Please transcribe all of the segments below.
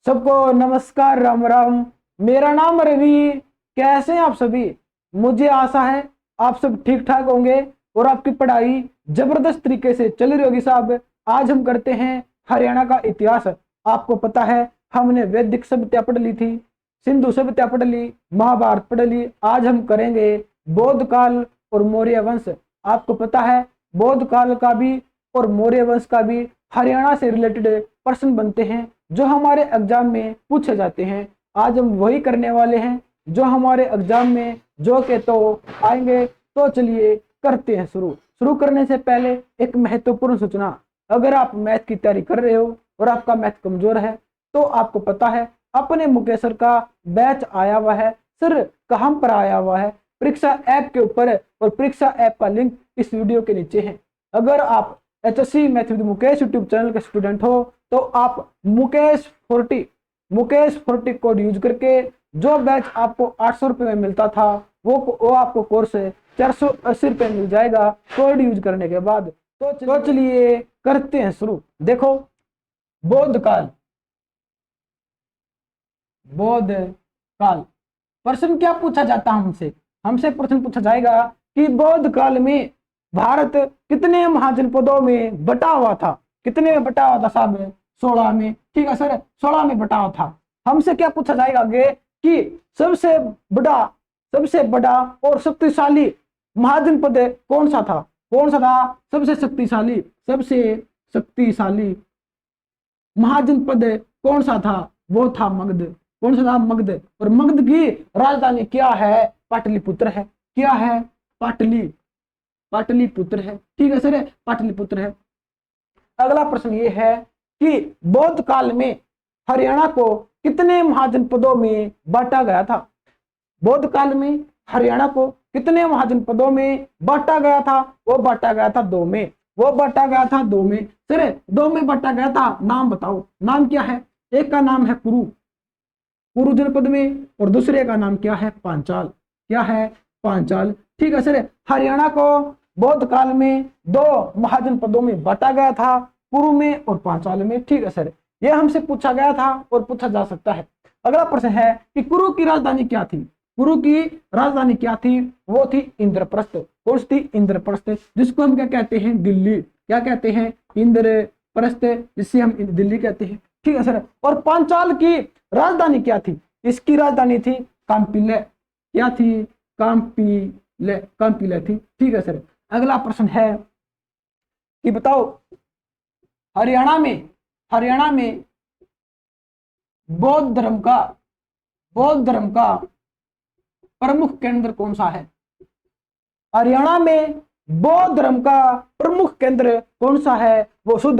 सबको नमस्कार, राम राम। मेरा नाम रवि। कैसे हैं आप सभी? मुझे आशा है आप सब ठीक ठाक होंगे और आपकी पढ़ाई जबरदस्त तरीके से चल रही होगी साहब। आज हम करते हैं हरियाणा का इतिहास। आपको पता है हमने वैदिक सभ्यता पढ़ ली थी, सिंधु सभ्यता पढ़ ली, महाभारत पढ़ ली। आज हम करेंगे बौद्ध काल और मौर्य वंश। आपको पता है बौद्ध काल का भी और मौर्य वंश का भी हरियाणा से रिलेटेड प्रश्न बनते हैं जो हमारे एग्जाम में पूछे जाते हैं। आज हम वही करने वाले हैं जो हमारे एग्जाम में जो के तो आएंगे। तो चलिए करते हैं शुरू करने से पहले एक महत्वपूर्ण सूचना। अगर आप मैथ की तैयारी कर रहे हो और आपका मैथ कमजोर है तो आपको पता है अपने मुकेश सर का बैच आया हुआ है। सर कहां पर आया हुआ है? परीक्षा ऐप के ऊपर है और परीक्षा ऐप का लिंक इस वीडियो के नीचे है। अगर आप HSC math with Mukesh YouTube channel के स्टूडेंट हो तो आप मुकेश 40 कोड यूज करके जो बैच आपको 800 रुपये में मिलता था वो आपको कोर्स 480 रुपये मिल जाएगा कोड यूज करने के बाद। तो चलिए करते हैं शुरू। देखो, बौद्ध काल प्रश्न क्या पूछा जाता है हमसे? हमसे प्रश्न पूछा जाएगा कि बौद्ध काल में भारत कितने महाजनपदों में बटा हुआ था? कितने में बटा हुआ था साहब? 16 में। ठीक है सर, 16 में बटा हुआ था। हमसे क्या पूछा जाएगा आगे कि सबसे बड़ा और शक्तिशाली महाजनपद कौन सा था? सबसे शक्तिशाली महाजनपद कौन सा था? वो था मगध। कौन सा था? मगध। और मगध की राजधानी क्या है? पाटलिपुत्र है। क्या है? पाटलिपुत्र है। ठीक है सर, पाटलिपुत्र है। अगला प्रश्न ये है कि बौद्ध काल में हरियाणा को कितने महाजनपदों में बांटा गया था? बौद्ध काल में हरियाणा को कितने महाजनपदों में बांटा गया था? वो बांटा गया था 2 में। सर 2 में बांटा गया था। नाम बताओ, नाम क्या है? एक का नाम है कुरु जनपद में और दूसरे का नाम क्या है? पांचाल। क्या है? पांचाल। ठीक है सर, हरियाणा को बौद्ध काल में 2 महाजनपदों में बांटा गया था, कुरु में और पांचाल में। ठीक है सर, यह हमसे पूछा गया था और पूछा जा सकता है। अगला प्रश्न है कि कुरु की राजधानी क्या थी? कुरु की राजधानी क्या थी? वो थी इंद्रप्रस्थ। कौन सी थी? इंद्रप्रस्थ, जिसको हम क्या कहते हैं? दिल्ली। क्या कहते हैं? इंद्रप्रस्थ, जिसे हम दिल्ली कहते हैं। ठीक है सर, और पांचाल की राजधानी क्या थी? इसकी राजधानी थी कांपिल्य। क्या थी? कांपिल्य थी। ठीक है सर, अगला प्रश्न है कि बताओ हरियाणा में बौद्ध धर्म का प्रमुख केंद्र कौन सा है? हरियाणा में बौद्ध धर्म का प्रमुख केंद्र कौन सा है? वो शुद्ध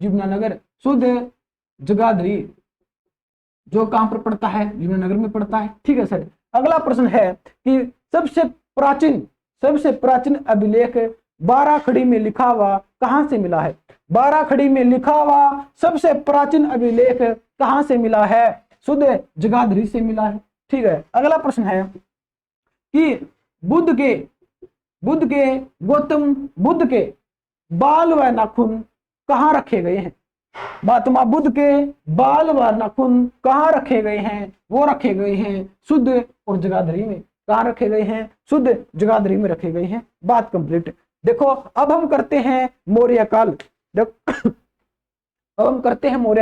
यमुनानगर, शुद्ध जगाधरी, जो कहां पर पड़ता है? यमुनानगर में पड़ता है। ठीक है सर, अगला प्रश्न है कि सबसे प्राचीन अभिलेख 12 खड़ी में लिखा हुआ कहां से मिला है? 12 खड़ी में लिखा हुआ सबसे प्राचीन अभिलेख कहां से मिला है? शुद्ध जगाधरी से मिला है। ठीक है, अगला प्रश्न है कि गौतम बुद्ध के बाल व नाखून कहां रखे गए हैं? महात्मा बुद्ध के बाल व नाखून कहां रखे गए हैं? वो रखे गए हैं शुद्ध और जगाधरी में। कहां रखे गए हैं? शुद्ध जगाधरी में रखे गए हैं। बात कंप्लीट। देखो, अब हम करते हैं मौर्य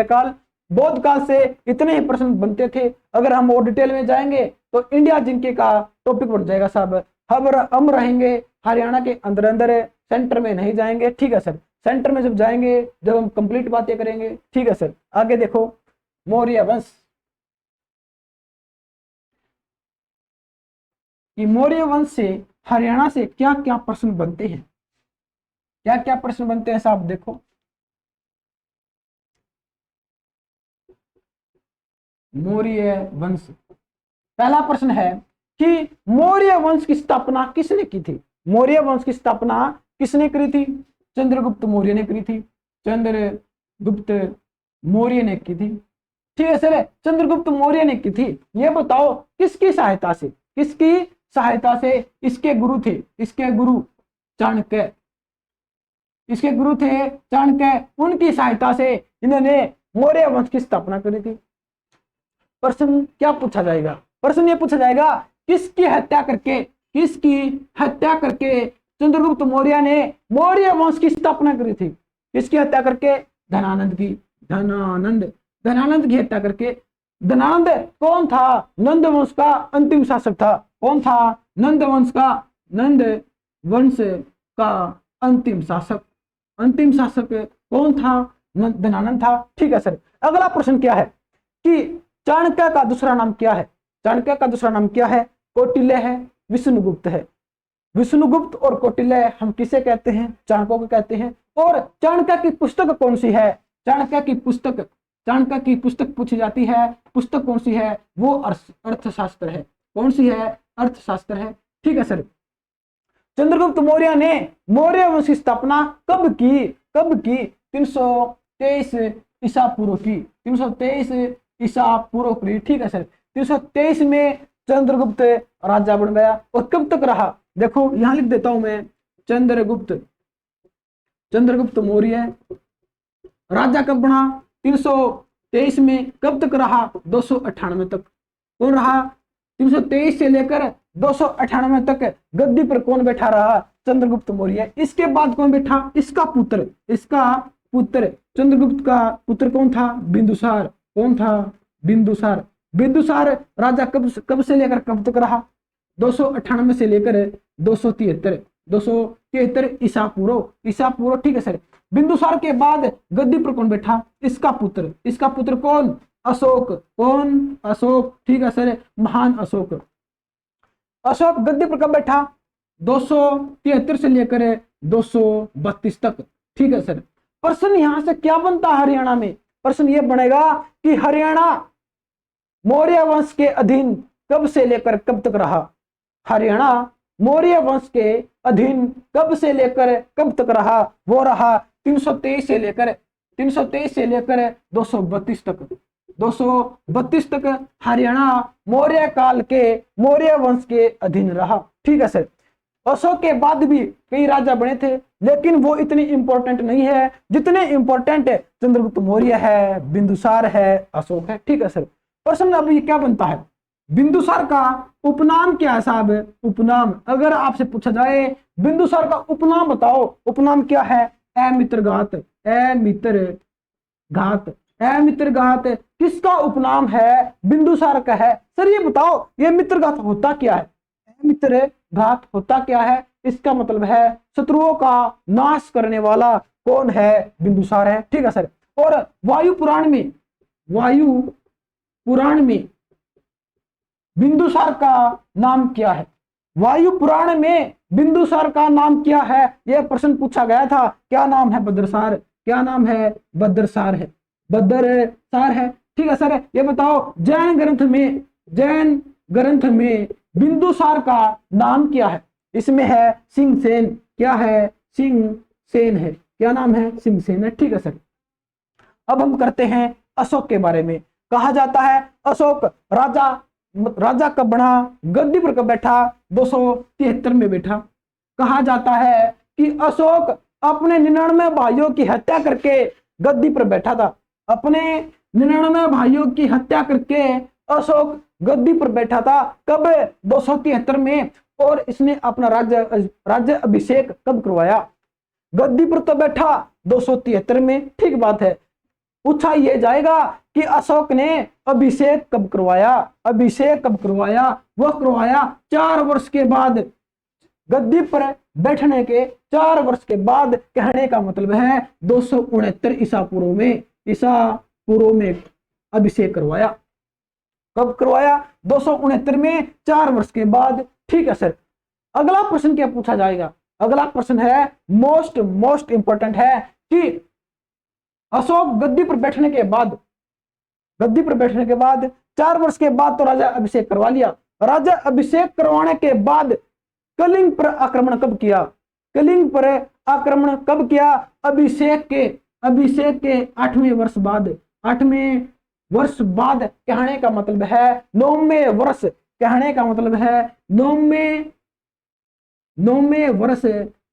काल। बौद्ध काल से इतने ही प्रश्न बनते थे। अगर हम और डिटेल में जाएंगे तो इंडिया जिनके का टॉपिक बढ़ जाएगा साहब। हम रहेंगे हरियाणा के अंदर, सेंटर में नहीं जाएंगे। ठीक है सर, सेंटर में जब जाएंगे जब हम कंप्लीट बातें करेंगे। ठीक है सर, आगे देखो मौर्य वंश। कि मौर्य वंश से हरियाणा से क्या क्या प्रश्न बनते हैं? क्या क्या प्रश्न बनते हैं साहब? देखो, मौर्य वंश। पहला प्रश्न है कि मौर्य वंश की स्थापना किसने की थी? मौर्य वंश की स्थापना किसने करी थी? चंद्रगुप्त मौर्य ने करी थी। चंद्रगुप्त मौर्य ने की थी। ठीक है सर, चंद्रगुप्त मौर्य ने की थी। ये बताओ किसकी सहायता से? इसके गुरु थे, चाणक्य। उनकी सहायता से इन्होंने मौर्य वंश की स्थापना करी थी। प्रश्न क्या पूछा जाएगा? प्रश्न ये पूछा जाएगा किसकी हत्या करके चंद्रगुप्त मौर्य ने मौर्य वंश की स्थापना करी थी? किसकी हत्या करके? धनानंद की। धनानंद की हत्या करके। धनानंद कौन था? नंद वंश का अंतिम शासक था। कौन था? नंद वंश का अंतिम शासक कौन था? धनानंद था। ठीक है सर। अगला प्रश्न क्या है कि चाणक्य का दूसरा नाम क्या है? चाणक्य का दूसरा नाम क्या है? कौटिल्य है, विष्णुगुप्त है। विष्णुगुप्त और कौटिल्य हम किसे कहते हैं? चाणक्य को कहते हैं। और चाणक्य की पुस्तक कौन सी है? चाणक्य की पुस्तक पूछी जाती है। पुस्तक कौन सी है? वो अर्थशास्त्र है। कौन सी है? अर्थशास्त्र है। ठीक है सर। चंद्रगुप्त मौर्य ने मौर्य वंश की स्थापना कब की? 323 ईसा पूर्व की। 323 ईसा पूर्व की। ठीक है सर। 323 में चंद्रगुप्त राजा बन गया। और कब तक रहा? देखो यहां लिख देता हूं मैं, चंद्रगुप्त मौर्य राजा कब बना? 323 में। कब तक रहा? 298 तक। कौन रहा? 323 से लेकर 298 तक गद्दी पर कौन बैठा रहा? चंद्रगुप्त मौर्य। इसके बाद कौन बैठा? इसका पुत्र चंद्रगुप्त का पुत्र कौन था? बिंदुसार। कौन था? बिंदुसार राजा कब से लेकर कब तक रहा? 298 से लेकर 273 ईसा पूर्व। ठीक है सर। बिंदुसार के बाद गद्दी पर कौन बैठा? इसका पुत्र कौन? अशोक। कौन? अशोक। ठीक है सर। महान अशोक गद्दी पर कब बैठा? 273 से लेकर 232 तक। ठीक है सर। प्रश्न यहां से क्या बनता है हरियाणा में? प्रश्न यह बनेगा कि हरियाणा मौर्य वंश के अधीन कब से लेकर कब तक रहा? हरियाणा मौर्य वंश के अधीन कब से लेकर कब तक रहा? वो रहा 323 से लेकर 232 तक। 232 तक हरियाणा मौर्य वंश के अधीन रहा। ठीक है सर। अशोक के बाद भी कई राजा बने थे, लेकिन वो इतनी इंपॉर्टेंट नहीं है जितने इंपॉर्टेंट चंद्रगुप्त मौर्य है, बिंदुसार है, अशोक है। ठीक है सर। प्रश्न अब ये क्या बनता है? बिंदुसार का उपनाम क्या है साहब? उपनाम अगर आपसे पूछा जाए बिंदुसार का उपनाम बताओ। उपनाम क्या है? अमित्रघात। अमित्रघात किसका उपनाम है? बिंदुसार का है। सर ये बताओ ये मित्रघात होता क्या है? मित्रघात होता क्या है? इसका मतलब है शत्रुओं का नाश करने वाला कौन है? बिंदुसार है। ठीक है सर। और वायु पुराण में बिंदुसार का नाम क्या है? वायु पुराण में बिंदुसार का नाम क्या है? यह प्रश्न पूछा गया था। क्या नाम है? भद्रसार। क्या नाम है? भद्रसार है। ठीक है सर। ये बताओ जैन ग्रंथ में बिंदुसार का नाम क्या है? इसमें है सिंहसेन। क्या है? सिंहसेन है। क्या नाम है? सिंहसेन है। ठीक है सर। अब हम करते हैं अशोक के बारे में। कहा जाता है अशोक राजा कब बना? गद्दी पर कब बैठा? 273 में बैठा। कहा जाता है कि अशोक अपने 99 भाइयों की हत्या करके गद्दी पर बैठा था। अपने 99 भाइयों की हत्या करके अशोक गद्दी पर बैठा था। कब? 273 में। और इसने अपना राज्य अभिषेक कब करवाया? गद्दी पर तो बैठा 273 में। ठीक बात है। पूछा यह जाएगा कि अशोक ने अभिषेक कब करवाया? वह करवाया 4 वर्ष के बाद। गद्दी पर बैठने के 4 वर्ष के बाद, कहने का मतलब है 269 ईसा पूर्व में अभिषेक करवाया। कब करवाया? 269 में, 4 वर्ष के बाद। ठीक है सर। अगला प्रश्न क्या पूछा जाएगा? अगला प्रश्न है मोस्ट इंपॉर्टेंट है कि अशोक गद्दी पर बैठने के बाद 4 वर्ष के बाद तो राजा अभिषेक करवा लिया। राजा अभिषेक करवाने के बाद कलिंग पर आक्रमण कब किया? अभिषेक के 8वें वर्ष बाद। कहने का मतलब है 9वें वर्ष। कहने का मतलब है 9वें वर्ष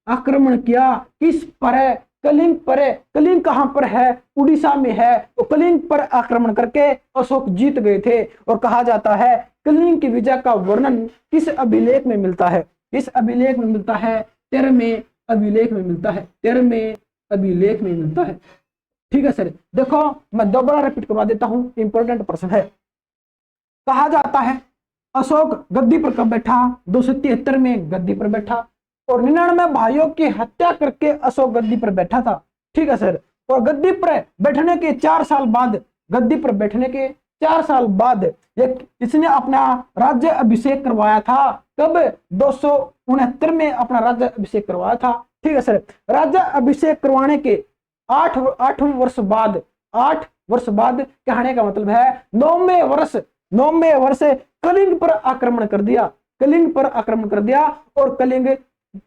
आक्रमण किया। किस पर? कलिंग पर, कलिंग कहां पर है, उड़ीसा में है, तो कलिंग पर आक्रमण करके अशोक जीत गए थे। और कहा जाता है कलिंग की विजय का वर्णन किस अभिलेख में मिलता है, किस अभिलेख में मिलता है, 13वें अभिलेख में मिलता है, 13वें अभिलेख में मिलता है। ठीक है सर, देखो मैं दोबारा रिपीट करवा देता हूं, इंपॉर्टेंट प्रश्न है। कहा जाता है अशोक गद्दी पर कब बैठा, 273 में गद्दी पर बैठा, और 99 भाइयों की हत्या करके अशोक गद्दी पर बैठा था। ठीक है सर, और गद्दी पर बैठने के 4 साल बाद, गद्दी पर बैठने के 4 साल बाद इसने अपना राज्य अभिषेक करवाया था। कब, 269 में अपना राज्य अभिषेक करवाया था। ठीक है सर, राज्य अभिषेक करवाने के 8 वर्ष बाद, 8 वर्ष बाद कहने का मतलब है 9वें वर्ष कलिंग पर आक्रमण कर दिया, कलिंग पर आक्रमण कर दिया और कलिंग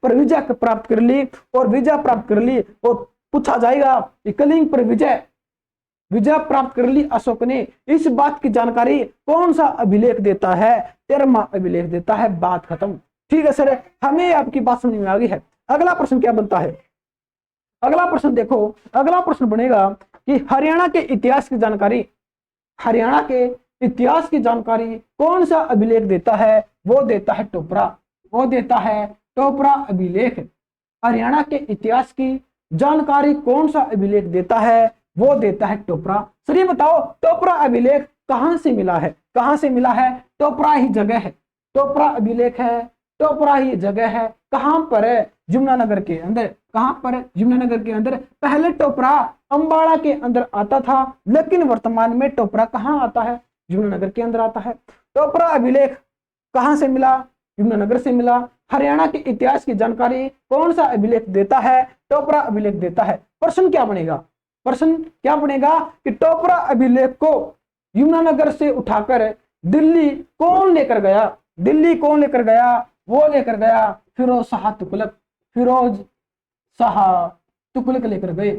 पर विजय प्राप्त कर ली, और विजय प्राप्त कर ली। और पूछा जाएगा कि कलिंग पर विजय प्राप्त कर ली अशोक ने, इस बात की जानकारी कौन सा अभिलेख देता है, 13वां अभिलेख देता है। बात खत्म। ठीक है सर, हमें आपकी बात समझ में आ गई है। अगला प्रश्न क्या बनता है, अगला प्रश्न देखो, अगला प्रश्न बनेगा कि हरियाणा के इतिहास की जानकारी, हरियाणा के इतिहास की जानकारी कौन सा अभिलेख देता है, वो देता है टोपरा, वो देता है टोपरा अभिलेख। हरियाणा के इतिहास की जानकारी कौन सा अभिलेख देता है, वो देता है टोपरा। सर ये बताओ टोपरा अभिलेख कहां से मिला है, कहां से मिला है, टोपरा ही जगह है, टोपरा अभिलेख है, टोपरा ही जगह है। कहां पर है, यमुनानगर के अंदर। कहां पर है, यमुनानगर के अंदर। पहले टोपरा अंबाला के अंदर आता था, लेकिन वर्तमान में टोपरा कहां आता है, यमुनानगर के अंदर आता है। टोपरा अभिलेख कहां से मिला, यमुनानगर से मिला। हरियाणा के इतिहास की जानकारी कौन सा अभिलेख देता है, टोपरा अभिलेख देता है। प्रश्न क्या बनेगा, प्रश्न क्या बनेगा कि टोपरा अभिलेख को यमुनानगर से उठाकर दिल्ली कौन लेकर गया, दिल्ली कौन लेकर गया, वो लेकर गया फिरोज शाह तुगलक, फिरोज शाह तुगलक लेकर गए।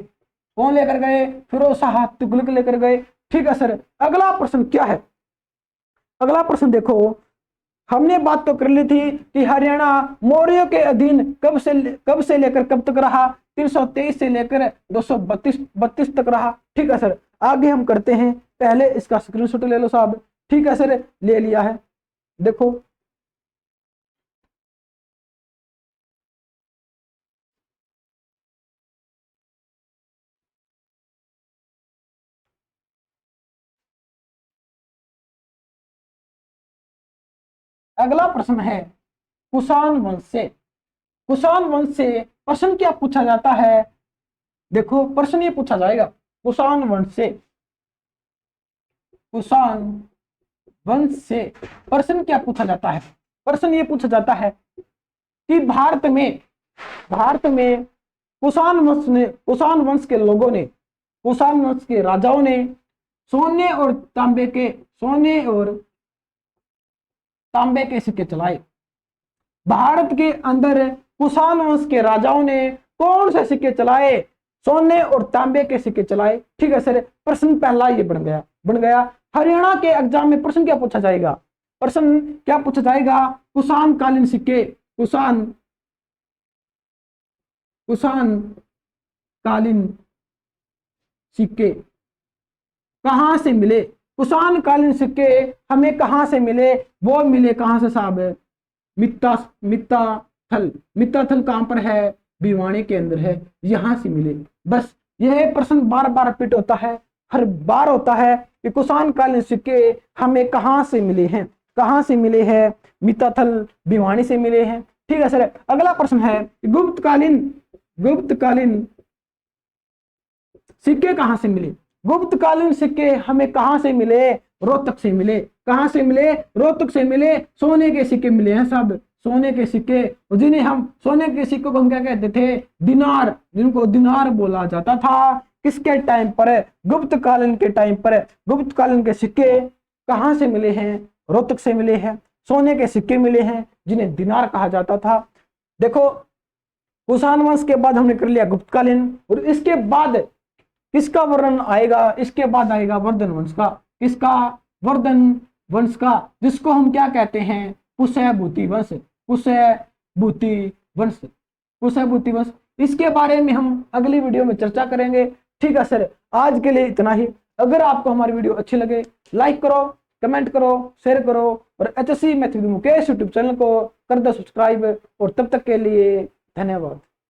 कौन लेकर गए, फिरोज शाह तुगलक लेकर गए। ठीक है सर, अगला प्रश्न क्या है, अगला प्रश्न देखो, हमने बात तो कर ली थी कि हरियाणा मौर्यों के अधीन कब से लेकर कब तक रहा, 323 से लेकर 232 तक रहा। ठीक है सर, आगे हम करते हैं, पहले इसका स्क्रीनशॉट ले लो साहब। ठीक है सर, ले लिया है, देखो अगला प्रश्न है कुषाण वंश से, कुषाण वंश से प्रश्न क्या पूछा जाता है, देखो प्रश्न ये पूछा जाएगा कुषाण वंश से, कुषाण वंश से प्रश्न क्या पूछा जाता है, प्रश्न ये पूछा जाता है कि भारत में कुषाण वंश के लोगों ने, कुषाण वंश के राजाओं ने सोने और तांबे के सिक्के चलाए। भारत के अंदर कुषाण वंश के राजाओं ने कौन से सिक्के चलाए, सोने और तांबे के सिक्के चलाए। ठीक है सर, प्रश्न पहला ये बन गया। हरियाणा के एग्जाम में प्रश्न क्या पूछा जाएगा, प्रश्न क्या पूछा जाएगा, कुषाण कालीन सिक्के, कुषाण कालीन सिक्के कहां से मिले, कुषाण कालीन सिक्के हमें कहां से मिले, वो मिले कहां से साहब, मित्ताथल कहां पर है, भिवानी के अंदर है, यहां से मिले। बस यह प्रश्न बार बार रिपीट होता है, हर बार होता है कि कुषाण कालीन सिक्के हमें कहां से मिले हैं, कहां से मिले हैं, मित्ताथल भिवानी से मिले हैं। ठीक है सर, अगला प्रश्न है गुप्तकालीन सिक्के कहां से मिले, गुप्तकालीन सिक्के हमें कहां से मिले, रोहतक से मिले। कहां से मिले, रोहतक से मिले। सोने के सिक्के मिले हैं सब, सोने के सिक्के, जिन्हें हम सोने के सिक्कों को हम क्या कहते थे, दिनार, जिनको दिनार बोला जाता था। किसके टाइम पर, गुप्तकालीन के टाइम पर। गुप्तकालीन के सिक्के कहां से मिले हैं, रोहतक से मिले हैं। सोने के सिक्के मिले हैं जिन्हें दिनार कहा जाता था। देखो कुषाण वंश के बाद हमने कर लिया गुप्तकालीन, और इसके बाद किसका वर्णन आएगा, इसके बाद आएगा वर्धन वंश का। किसका, वर्धन वंश का, जिसको हम क्या कहते हैं, कुशैभूति वंश, कुशैभूति वंश, कुशैभूति वंश। इसके बारे में हम अगली वीडियो में चर्चा करेंगे। ठीक है सर, आज के लिए इतना ही। अगर आपको हमारी वीडियो अच्छी लगे लाइक करो, कमेंट करो, शेयर करो और HSC math with Mukesh YouTube channel को कर दो सब्सक्राइब। और तब तक के लिए धन्यवाद।